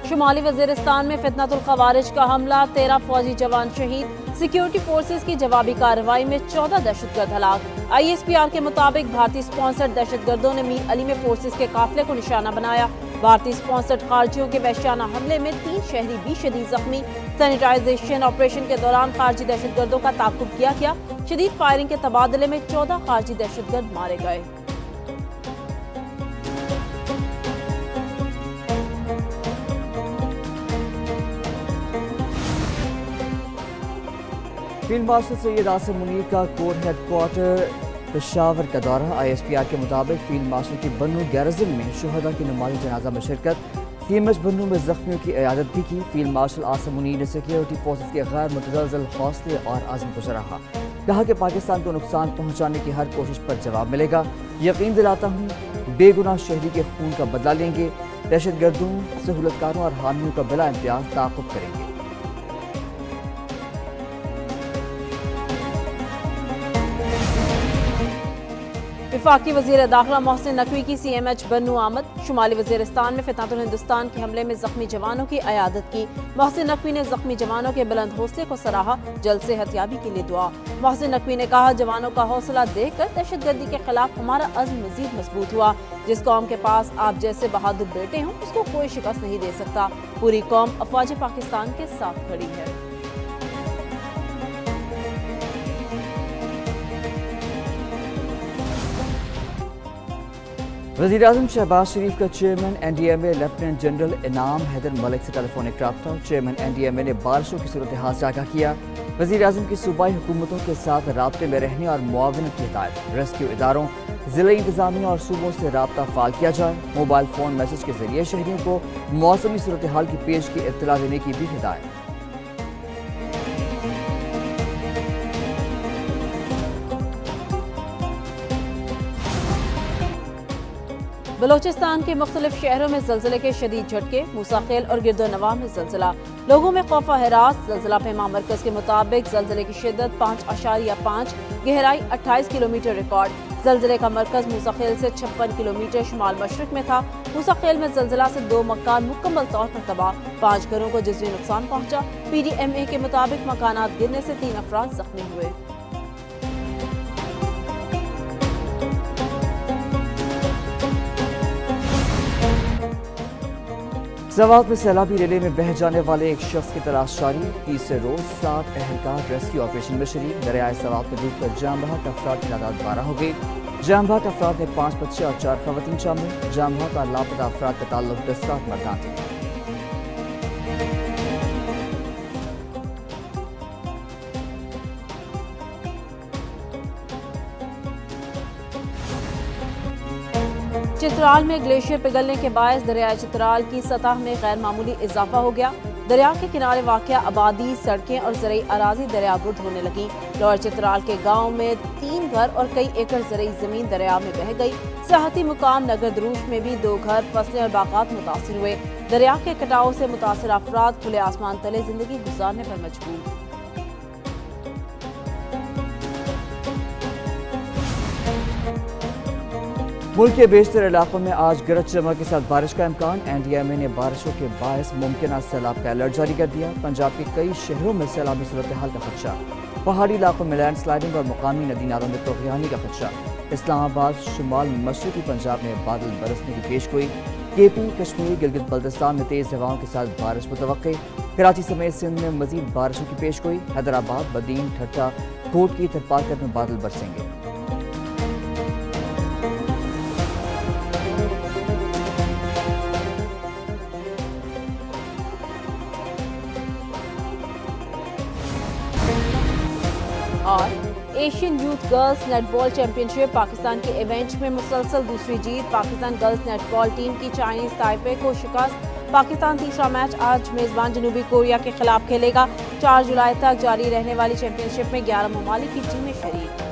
شمالی وزیرستان میں فتنۃ الخوارج کا حملہ، 13 فوجی جوان شہید۔ سیکیورٹی فورسز کی جوابی کارروائی میں 14 دہشت گرد ہلاک۔ ISPR کے مطابق بھارتی اسپانسرڈ دہشت گردوں نے میر علی میں فورسز کے قافلے کو نشانہ بنایا۔ بھارتی اسپانسرڈ خارجیوں کے وحشیانہ حملے میں 3 شہری بھی شدید زخمی۔ سینیٹائزیشن آپریشن کے دوران خارجی دہشت گردوں کا تعاقب کیا گیا۔ شدید فائرنگ کے تبادلے میں 14 خارجی دہشت گرد مارے گئے۔ فیلڈ مارشل سید آصم منیر کا کور ہیڈ کوارٹر پشاور کا دورہ۔ ISPR کے مطابق فیلڈ مارشل کی بنو گیرزن میں شہداء کی نماز جنازہ میں شرکت، CMH بنو میں زخمیوں کی عیادت بھی کی۔ فیلڈ مارشل آصم منیر نے سیکیورٹی فورسز کے غیر متزلزل حوصلے اور عزم کو سراہا۔ کہا کہ پاکستان کو نقصان پہنچانے کی ہر کوشش پر جواب ملے گا۔ یقین دلاتا ہوں بے گناہ شہری کے خون کا بدلہ لیں گے، دہشت گردوں، سہولت کاروں اور حامیوں کا بلا امتیاز تعاقب کریں گے۔ وفاقی وزیر داخلہ محسن نقوی کی CMH بنو آمد۔ شمالی وزیرستان میں فتنۃ الہندوستان کے حملے میں زخمی جوانوں کی عیادت کی۔ محسن نقوی نے زخمی جوانوں کے بلند حوصلے کو سراہا، جلد صحت یابی کے لیے دعا۔ محسن نقوی نے کہا، جوانوں کا حوصلہ دیکھ کر دہشت گردی کے خلاف ہمارا عزم مزید مضبوط ہوا۔ جس قوم کے پاس آپ جیسے بہادر بیٹے ہوں اس کو کوئی شکست نہیں دے سکتا۔ پوری قوم افواج پاکستان کے ساتھ کھڑی ہے۔ وزیراعظم شہباز شریف کا چیئرمین NDMA لیفٹیننٹ جنرل انعام حیدر ملک سے ٹیلی فونک رابطہ۔ چیئرمین NDMA نے بارشوں کی صورتحال سے آگاہ کیا۔ وزیراعظم کی صوبائی حکومتوں کے ساتھ رابطے میں رہنے اور معاونت کی ہدایت۔ ریسکیو اداروں، ضلعی انتظامیہ اور صوبوں سے رابطہ فعال کیا جائے۔ موبائل فون میسج کے ذریعے شہریوں کو موسمی صورتحال کی پیش کی اطلاع دینے کی بھی ہدایت۔ بلوچستان کے مختلف شہروں میں زلزلے کے شدید جھٹکے، موسیٰ خیل اور گرد و نواح میں زلزلہ، لوگوں میں خوف و ہراس۔ زلزلہ پیما مرکز کے مطابق زلزلے کی شدت 5.5، گہرائی 28 کلومیٹر ریکارڈ۔ زلزلے کا مرکز موسیٰ خیل سے 56 کلومیٹر شمال مشرق میں تھا۔ موسیٰ خیل میں زلزلہ سے 2 مکان مکمل طور پر تباہ، 5 گھروں کو جزوی نقصان پہنچا۔ PDMA کے مطابق مکانات گرنے سے 3 افراد زخمی ہوئے۔ سوات میں سیلابی ریلے میں بہہ جانے والے ایک شخص کی تلاش جاری، تیسرے روز 7 اہلکار ریسکیو آپریشن میں شریک۔ دریائے سوات میں ڈوب کر جان بحق افراد کی تعداد 12 ہو گئی۔ جان بحق افراد میں 5 بچے اور 4 خواتین شامل۔ جان بحق اور لاپتہ افراد کا تعلق 10 مردان تھے۔ چترال میں گلیشیئر پگھلنے کے باعث دریائے چترال کی سطح میں غیر معمولی اضافہ ہو گیا۔ دریا کے کنارے واقع آبادی، سڑکیں اور زرعی اراضی دریابرد ہونے لگیں۔ لوئر چترال کے گاؤں میں 3 گھر اور کئی ایکڑ زرعی زمین دریا میں بہہ گئی۔ سیاحتی مقام نگر دروش میں بھی 2 گھر، فصلیں اور باغات متاثر ہوئے۔ دریا کے کٹاؤ سے متاثر افراد کھلے آسمان تلے زندگی گزارنے پر مجبور۔ ملک کے بیشتر علاقوں میں آج گرج چمک کے ساتھ بارش کا امکان۔ NDMA نے بارشوں کے باعث ممکنہ سیلاب کا الرٹ جاری کر دیا۔ پنجاب کے کئی شہروں میں سیلابی صورتحال کا خدشہ، پہاڑی علاقوں میں لینڈ سلائڈنگ اور مقامی ندی نالوں میں طوفانی کا خدشہ۔ اسلام آباد، شمال مشرقی پنجاب میں بادل برسنے کی پیشگوئی۔ KP، کشمیر، گلگت بلتستان میں تیز ہواؤں کے ساتھ بارش متوقع۔ کراچی سمیت سندھ میں مزید بارشوں کی پیشگوئی۔ حیدرآباد، بدین، ٹھٹھہ، کوٹ کی تھرپارکر میں بادل برسیں گے۔ اور ایشین یوتھ گرلز نیٹ بال چیمپئن شپ پاکستان کے ایونٹ میں مسلسل دوسری جیت۔ پاکستان گرلز نیٹ بال ٹیم کی چائنیز تائپے کو شکست۔ پاکستان تیسرا میچ آج میزبان جنوبی کوریا کے خلاف کھیلے گا۔ 4 جولائی تک جاری رہنے والی چیمپئن شپ میں 11 ممالک کی ٹیمیں شریک۔